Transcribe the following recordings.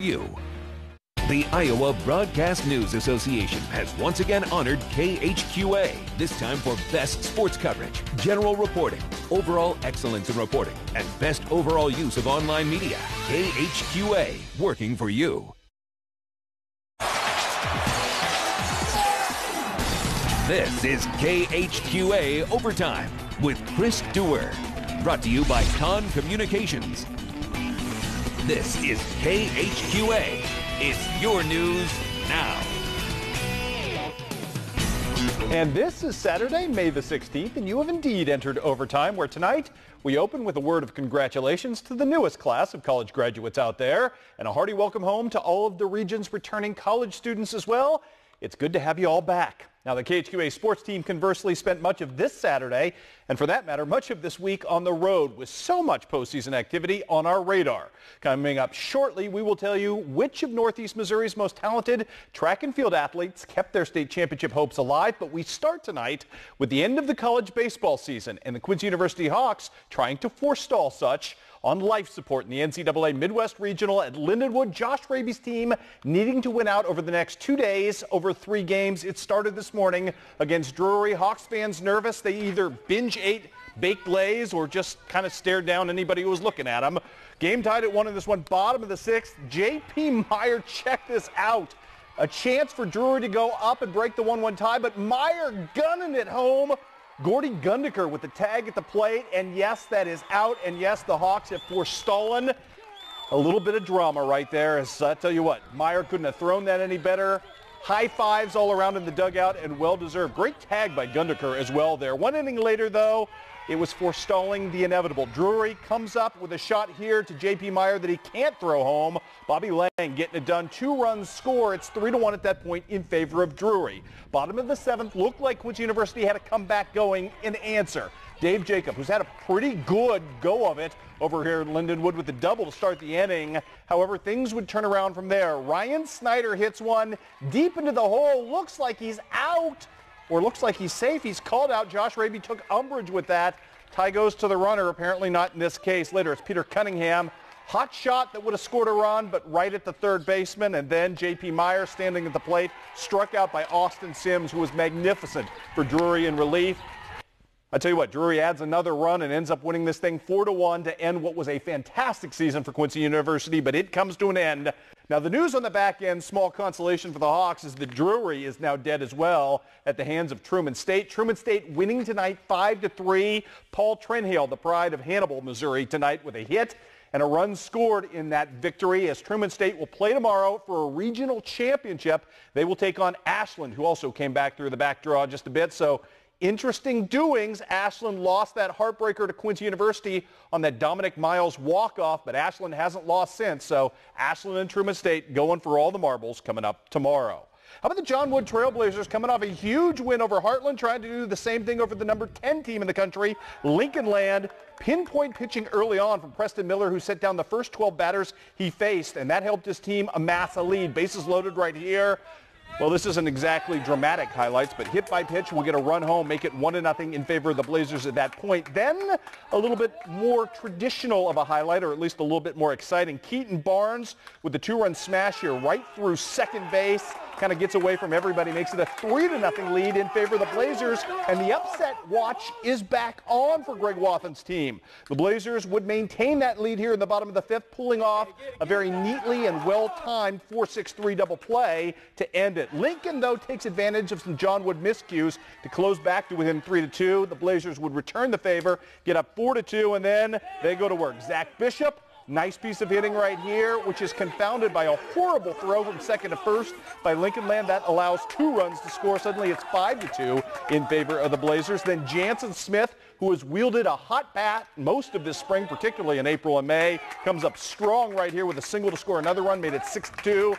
you. The Iowa Broadcast News Association has once again honored KHQA, this time for best sports coverage, general reporting, overall excellence in reporting, and best overall use of online media. KHQA, working for you. This is KHQA Overtime with Chris Dewar, brought to you by Con Communications. This is KHQA. It's your news now. And this is Saturday, May the 16th, and you have indeed entered Overtime, where tonight we open with a word of congratulations to the newest class of college graduates out there, and a hearty welcome home to all of the region's returning college students as well. It's good to have you all back. Now, the KHQA sports team conversely spent much of this Saturday, and for that matter, much of this week on the road with so much postseason activity on our radar. Coming up shortly, we will tell you which of Northeast Missouri's most talented track and field athletes kept their state championship hopes alive. But we start tonight with the end of the college baseball season and the Quincy University Hawks trying to forestall such on life support in the NCAA Midwest Regional at Lindenwood. Josh Raby's team needing to win out over the next 2 days over 3 games. It started this morning against Drury. Hawks fans nervous. They either binge ate baked lays or just kind of stared down anybody who was looking at them. Game tied at 1 in this one, bottom of the 6th. J.P. Meyer, check this out. A chance for Drury to go up and break the 1-1 tie, but Meyer gunning it home. Gordy Gundiker with the tag at the plate, and yes, that is out, and yes, the Hawks have forestallen. A little bit of drama right there, as I tell you what, Meyer couldn't have thrown that any better. High fives all around in the dugout, and well-deserved. Great tag by Gundiker as well there. 1 inning later, though, it was forestalling the inevitable. Drury comes up with a shot here to J.P. Meyer that he can't throw home. Bobby Lang getting it done. 2 runs score. It's 3-1 at that point in favor of Drury. Bottom of the 7th, looked like Quincy University had a comeback going in answer. Dave Jacob, who's had a pretty good go of it over here in Lindenwood with the double to start the inning. However, things would turn around from there. Ryan Snyder hits one deep into the hole. Looks like he's out. Or looks like he's safe. He's called out. Josh Raby took umbrage with that. Tie goes to the runner. Apparently not in this case. Later, it's Peter Cunningham. Hot shot that would have scored a run, but right at the third baseman. And then J.P. Meyer standing at the plate, struck out by Austin Sims, who was magnificent for Drury in relief. I tell you what, Drury adds another run and ends up winning this thing 4-1 to end what was a fantastic season for Quincy University, but it comes to an end. Now, the news on the back end, small consolation for the Hawks, is that Drury is now dead as well at the hands of Truman State. Truman State winning tonight 5-3. Paul Trenhale, the pride of Hannibal, Missouri, tonight with a hit and a run scored in that victory, as Truman State will play tomorrow for a regional championship. They will take on Ashland, who also came back through the back draw just a bit. So interesting doings. Ashland lost that heartbreaker to Quincy University on that Dominic Miles walk-off, but Ashland hasn't lost since. So Ashland and Truman State going for all the marbles coming up tomorrow. How about the John Wood Trailblazers coming off a huge win over Heartland, trying to do the same thing over the number 10 team in the country, Lincoln Land. Pinpoint pitching early on from Preston Miller, who set down the first 12 batters he faced, and that helped his team amass a lead. Bases loaded right here. Well, this isn't exactly dramatic highlights, but hit by pitch will get a run home, make it 1-0 in favor of the Blazers at that point. Then a little bit more traditional of a highlight, or at least a little bit more exciting. Keaton Barnes with the 2-run smash here right through second base. Kind of gets away from everybody, makes it a 3-0 lead in favor of the Blazers. And the upset watch is back on for Greg Wathen's team. The Blazers would maintain that lead here in the bottom of the 5th, pulling off a very neatly and well-timed 4-6-3 double play to end it. Lincoln, though, takes advantage of some John Wood miscues to close back to within 3-2. The Blazers would return the favor, get up 4-2, and then they go to work. Zach Bishop, nice piece of hitting right here, which is confounded by a horrible throw from second to first by Lincoln Land. That allows 2 runs to score. Suddenly it's 5-2 in favor of the Blazers. Then Jansen Smith, who has wielded a hot bat most of this spring, particularly in April and May, comes up strong right here with a single to score another run, made it 6-2.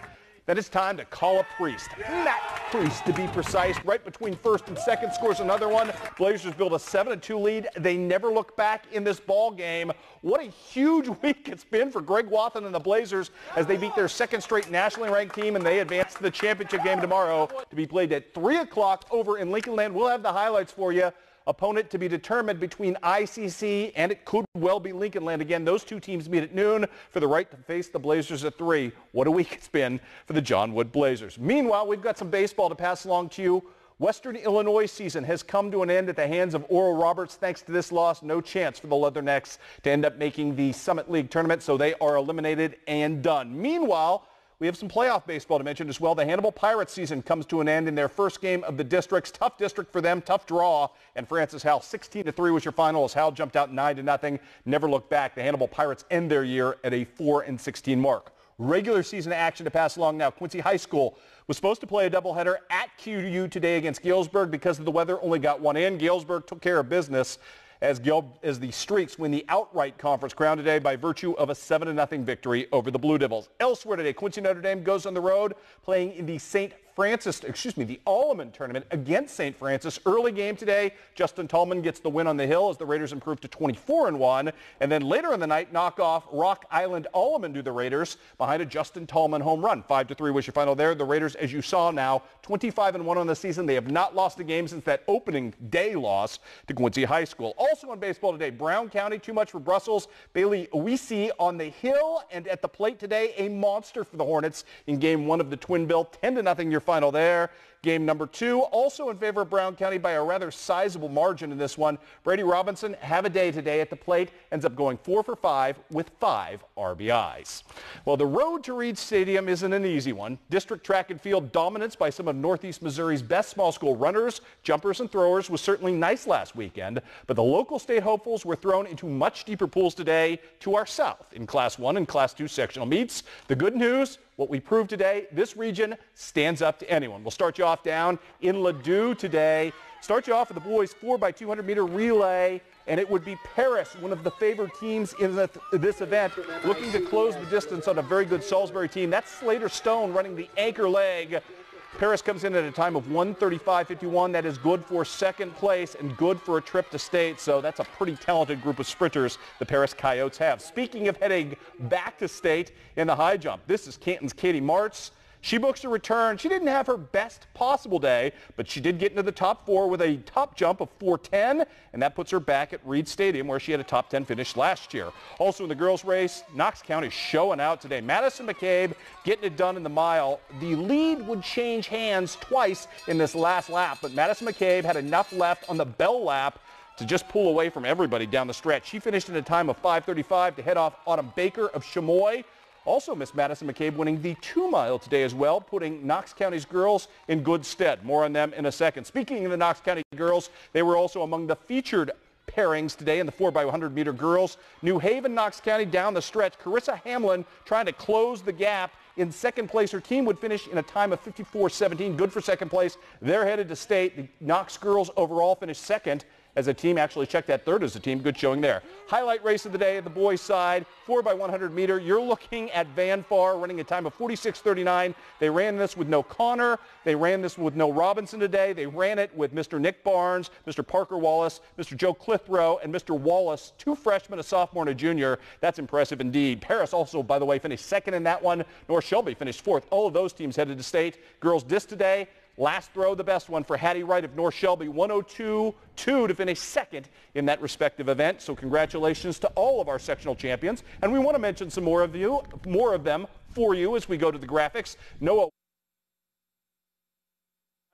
Then it's time to call a Priest. Matt Priest, to be precise, right between first and second, scores another one. Blazers build a 7-2 lead. They never look back in this ball game. What a huge week it's been for Greg Wathen and the Blazers as they beat their second straight nationally ranked team, and they advance to the championship game tomorrow to be played at 3 o'clock over in Lincoln Land. We'll have the highlights for you Opponent to be determined between ICC and it could well be Lincoln Land again. Those two teams meet at noon for the right to face the Blazers at 3. What a week it's been for the John Wood Blazers. Meanwhile, we've got some baseball to pass along to you. Western Illinois season has come to an end at the hands of Oral Roberts. Thanks to this loss, no chance for the Leathernecks to end up making the Summit League tournament, so they are eliminated and done. Meanwhile, we have some playoff baseball to mention as well. The Hannibal Pirates season comes to an end in their first game of the districts. Tough district for them, tough draw. And Francis Howell, 16-3 was your final as Howell jumped out 9-0. Never looked back. The Hannibal Pirates end their year at a 4-16 mark. Regular season action to pass along now. Quincy High School was supposed to play a doubleheader at QU today against Galesburg. Because of the weather, only got one in. Galesburg took care of business as the Streaks win the outright conference crown today by virtue of a 7-0 victory over the Blue Devils. Elsewhere today, Quincy Notre Dame goes on the road playing in the the Alleman tournament against St. Francis. Early game today, Justin Tallman gets the win on the Hill as the Raiders improve to 24-1. And then later in the night, knock off Rock Island Alleman to the Raiders behind a Justin Tallman home run. 5-3 was your final there. The Raiders, as you saw now, 25-1 on the season. They have not lost a game since that opening day loss to Quincy High School. Also on baseball today, Brown County, too much for Brussels. Bailey Owisi on the Hill, and at the plate today, a monster for the Hornets in game 1 of the Twin Bill. 10-0 your final there. Game number 2, also in favor of Brown County by a rather sizable margin in this one. Brady Robinson, have a day today at the plate, ends up going 4 for 5 with 5 RBIs. Well, the road to Reed Stadium isn't an easy one. District track and field dominance by some of Northeast Missouri's best small school runners, jumpers, and throwers was certainly nice last weekend, but the local state hopefuls were thrown into much deeper pools today to our south in Class 1 and Class 2 sectional meets. The good news, what we proved today, this region stands up to anyone. We'll start you off down in Ladue today. Start you off with the boys 4x200 meter relay, and it would be Paris, one of the favored teams in this event, looking to close the distance on a very good Salisbury team. That's Slater Stone running the anchor leg. Paris comes in at a time of 1:35.51. That is good for second place and good for a trip to state. So that's a pretty talented group of sprinters the Paris Coyotes have. Speaking of heading back to state in the high jump, this is Canton's Katie Martz. She books a return. She didn't have her best possible day, but she did get into the top 4 with a top jump of 4:10, and that puts her back at Reed Stadium where she had a top 10 finish last year. Also in the girls race, Knox County showing out today. Madison McCabe getting it done in the mile. The lead would change hands twice in this last lap, but Madison McCabe had enough left on the bell lap to just pull away from everybody down the stretch. She finished in a time of 5:35 to head off Autumn Baker of Chamois. Also, Miss Madison McCabe winning the 2-mile today as well, putting Knox County's girls in good stead. More on them in a second. Speaking of the Knox County girls, they were also among the featured pairings today in the 4x100 meter girls. New Haven, Knox County down the stretch. Carissa Hamlin trying to close the gap. In second place, her team would finish in a time of 54.17. Good for second place. They're headed to state. The Knox girls overall finished second as a team. Actually checked that third as a team. Good showing there. Highlight race of the day at the boys' side, 4x100 meter. You're looking at Van Far running a time of 46.39. They ran this with no Connor. They ran this with no Robinson today. They ran it with Mr. Nick Barnes, Mr. Parker Wallace, Mr. Joe Clithrow, and Mr. Wallace, 2 freshmen, a sophomore and a junior. That's impressive indeed. Paris also, by the way, finished second in that one. North Shelby finished 4th. All of those teams headed to state. Girls disc today. Last throw, the best one for Hattie Wright of North Shelby, 102.2 to finish second in that respective event. So congratulations to all of our sectional champions. And we want to mention some more of them for you as we go to the graphics. Noah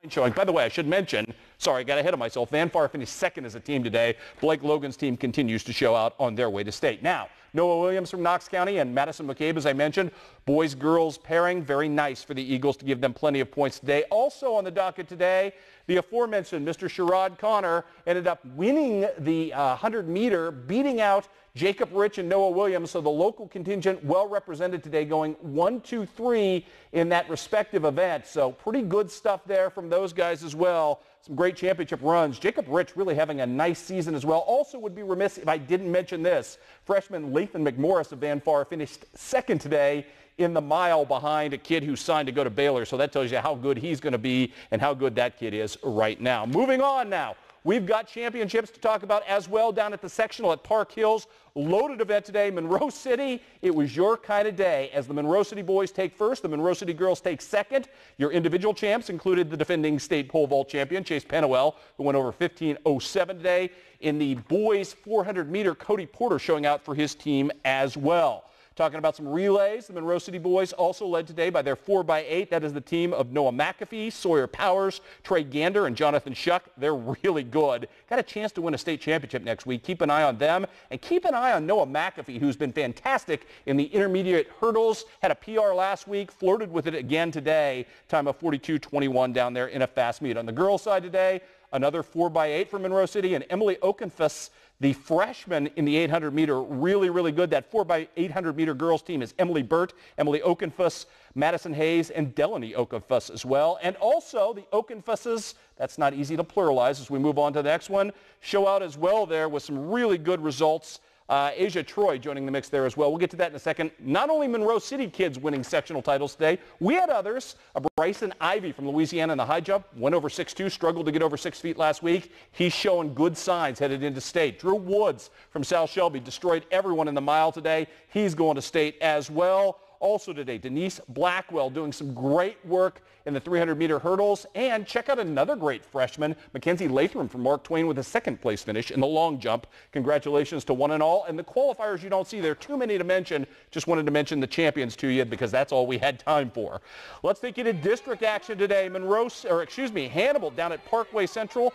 showing. By the way, I should mention, sorry, I got ahead of myself. Van Far finished second as a team today. Blake Logan's team continues to show out on their way to state. Now, Noah Williams from Knox County and Madison McCabe, as I mentioned, boys-girls pairing, very nice for the Eagles to give them plenty of points today. Also on the docket today, the aforementioned Mr. Sherrod Connor ended up winning the 100-meter, beating out Jacob Rich and Noah Williams. So the local contingent well represented today, going 1, 2, 3 in that respective event. So pretty good stuff there from those guys as well. Some great championship runs. Jacob Rich really having a nice season as well. Also would be remiss if I didn't mention this. Freshman Lathan McMorris of Van Far finished second today in the mile behind a kid who signed to go to Baylor. So that tells you how good he's going to be and how good that kid is right now. Moving on now. we've got championships to talk about as well down at the sectional at Park Hills. Loaded event today. Monroe City, it was your kind of day as the Monroe City boys take first, the Monroe City girls take second. Your individual champs included the defending state pole vault champion, Chase Penawell, who went over 15:07 today. In the boys 400-meter, Cody Porter showing out for his team as well. Talking about some relays, the Monroe City boys also led today by their 4x8. That is the team of Noah McAfee, Sawyer Powers, Trey Gander, and Jonathan Shuck. They're really good. Got a chance to win a state championship next week. Keep an eye on them. And keep an eye on Noah McAfee, who's been fantastic in the intermediate hurdles. Had a PR last week, flirted with it again today. Time of 42:21 down there in a fast meet. On the girls' side today, another 4x8 for Monroe City, and Emily Okenfuss, the freshman in the 800-meter, really good. That 4x800-meter girls team is Emily Burt, Emily Okenfuss, Madison Hayes, and Delaney Okenfuss as well. And also the Okenfusses, that's not easy to pluralize as we move on to the next one, show out as well there with some really good results. Asia Troy joining the mix there as well. We'll get to that in a second. Not only Monroe City kids winning sectional titles today, we had others. Bryson Ivy from Louisiana in the high jump went over 6'2", struggled to get over 6 feet last week. He's showing good signs headed into state. Drew Woods from South Shelby destroyed everyone in the mile today. He's going to state as well. Also today, Denise Blackwell doing some great work in the 300-meter hurdles. And check out another great freshman, Mackenzie Latham from Mark Twain with a second-place finish in the long jump. Congratulations to one and all. And the qualifiers you don't see, there are too many to mention. Just wanted to mention the champions to you because that's all we had time for. Let's take you to district action today. Hannibal down at Parkway Central.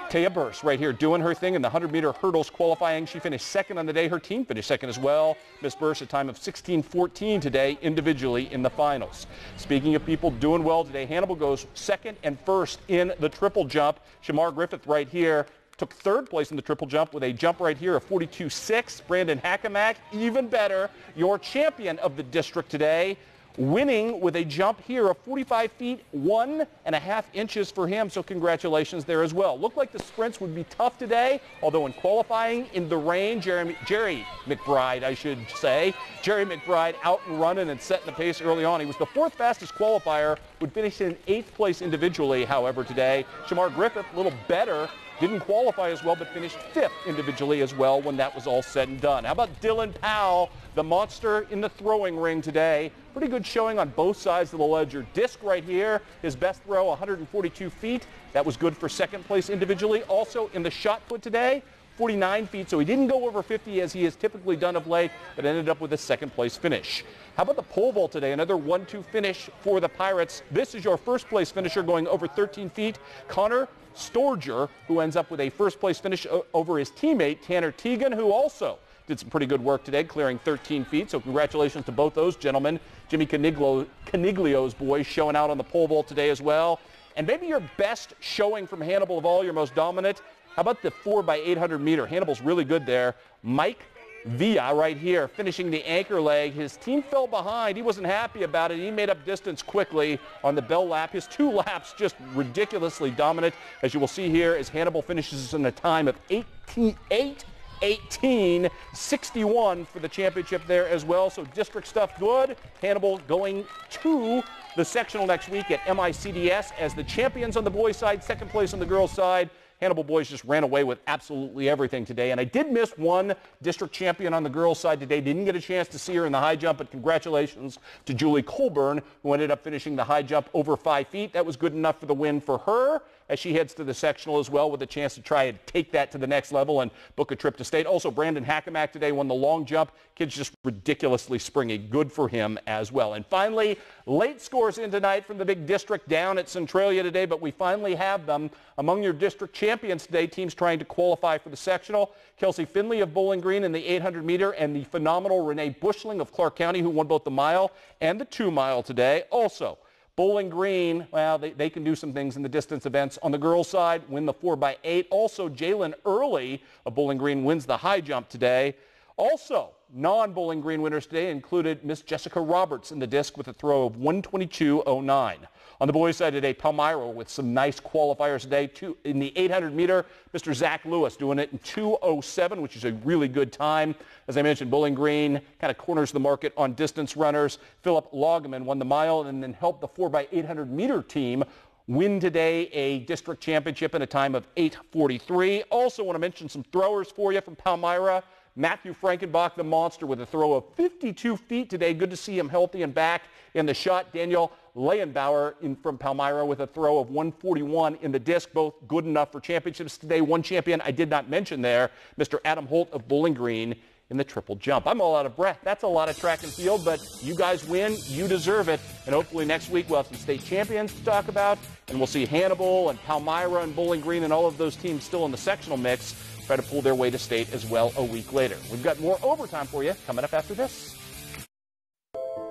Taya Burse right here doing her thing in the 100-meter hurdles qualifying. She finished second on the day. Her team finished second as well. Miss Burse a time of 16:14 today individually in the finals. Speaking of people doing well today, Hannibal goes second and first in the triple jump. Shamar Griffith right here took third place in the triple jump with a jump right here of 42.6. Brandon Hackamack, even better, your champion of the district today, winning with a jump here of 45 feet, 1.5 inches for him. So congratulations there as well. Looked like the sprints would be tough today, although in qualifying in the rain, Jerry McBride, I should say. Jerry McBride out and running and setting the pace early on. He was the fourth fastest qualifier, would finish in 8th place individually, however, today. Shamar Griffith, a little better. Didn't qualify as well, but finished 5th individually as well when that was all said and done. How about Dylan Powell, the monster in the throwing ring today? Pretty good showing on both sides of the ledger. Disc right here, his best throw, 142 feet. That was good for second place individually. Also in the shot put today, 49 feet, so he didn't go over 50 as he has typically done of late, but ended up with a second place finish. How about the pole vault today? Another 1-2 finish for the Pirates. This is your first place finisher going over 13 feet. Connor Storger, who ends up with a first place finish over his teammate Tanner Teagan, who also did some pretty good work today, clearing 13 feet. So congratulations to both those gentlemen. Jimmy Caniglio's boys showing out on the pole vault today as well. And maybe your best showing from Hannibal of all, your most dominant. How about the 4x800 meter? Hannibal's really good there. Mike Villa right here finishing the anchor leg. His team fell behind. He wasn't happy about it. He made up distance quickly on the bell lap. His 2 laps just ridiculously dominant, as you will see here, as Hannibal finishes in a time of 18:61 for the championship there as well. So district stuff good. Hannibal going to the sectional next week at MICDS as the champions on the boys' side, second place on the girls' side. Hannibal boys just ran away with absolutely everything today. And I did miss one district champion on the girls' side today. Didn't get a chance to see her in the high jump, but congratulations to Julie Colburn, who ended up finishing the high jump over 5 feet. That was good enough for the win for her as she heads to the sectional as well with a chance to try and take that to the next level and book a trip to state. Also, Brandon Hackamack today won the long jump. Kid's just ridiculously springy. Good for him as well. And finally, late scores in tonight from the big district down at Centralia today, but we finally have them. Among your district champions today, teams trying to qualify for the sectional. Kelsey Finley of Bowling Green in the 800 meter and the phenomenal Renee Bushling of Clark County, who won both the mile and the 2 mile today. Also, Bowling Green, well, they can do some things in the distance events. On the girls' side, win the 4x8. Also, Jalen Early of Bowling Green wins the high jump today. Also, non-Bowling Green winners today included Miss Jessica Roberts in the disc with a throw of 122.09. On the boys' side today, Palmyra with some nice qualifiers today. In the 800 meter, Mr. Zach Lewis doing it in 2:07, which is a really good time. As I mentioned, Bowling Green kind of corners the market on distance runners. Philip Loggeman won the mile and then helped the 4x800 meter team win today a district championship in a time of 8:43. Also want to mention some throwers for you from Palmyra. Matthew Frankenbach, the monster, with a throw of 52 feet today. Good to see him healthy and back in the shot. Daniel Leyenbauer from Palmyra with a throw of 141 in the disc, both good enough for championships today. One champion I did not mention there, Mr. Adam Holt of Bowling Green in the triple jump. I'm all out of breath. That's a lot of track and field, but you guys win. You deserve it. And hopefully next week we'll have some state champions to talk about, and we'll see Hannibal and Palmyra and Bowling Green and all of those teams still in the sectional mix try to pull their way to state as well a week later. We've got more overtime for you coming up after this.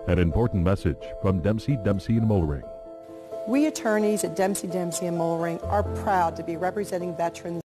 An important message from Dempsey, Dempsey & Mollering. We attorneys at Dempsey, Dempsey & Mollering are proud to be representing veterans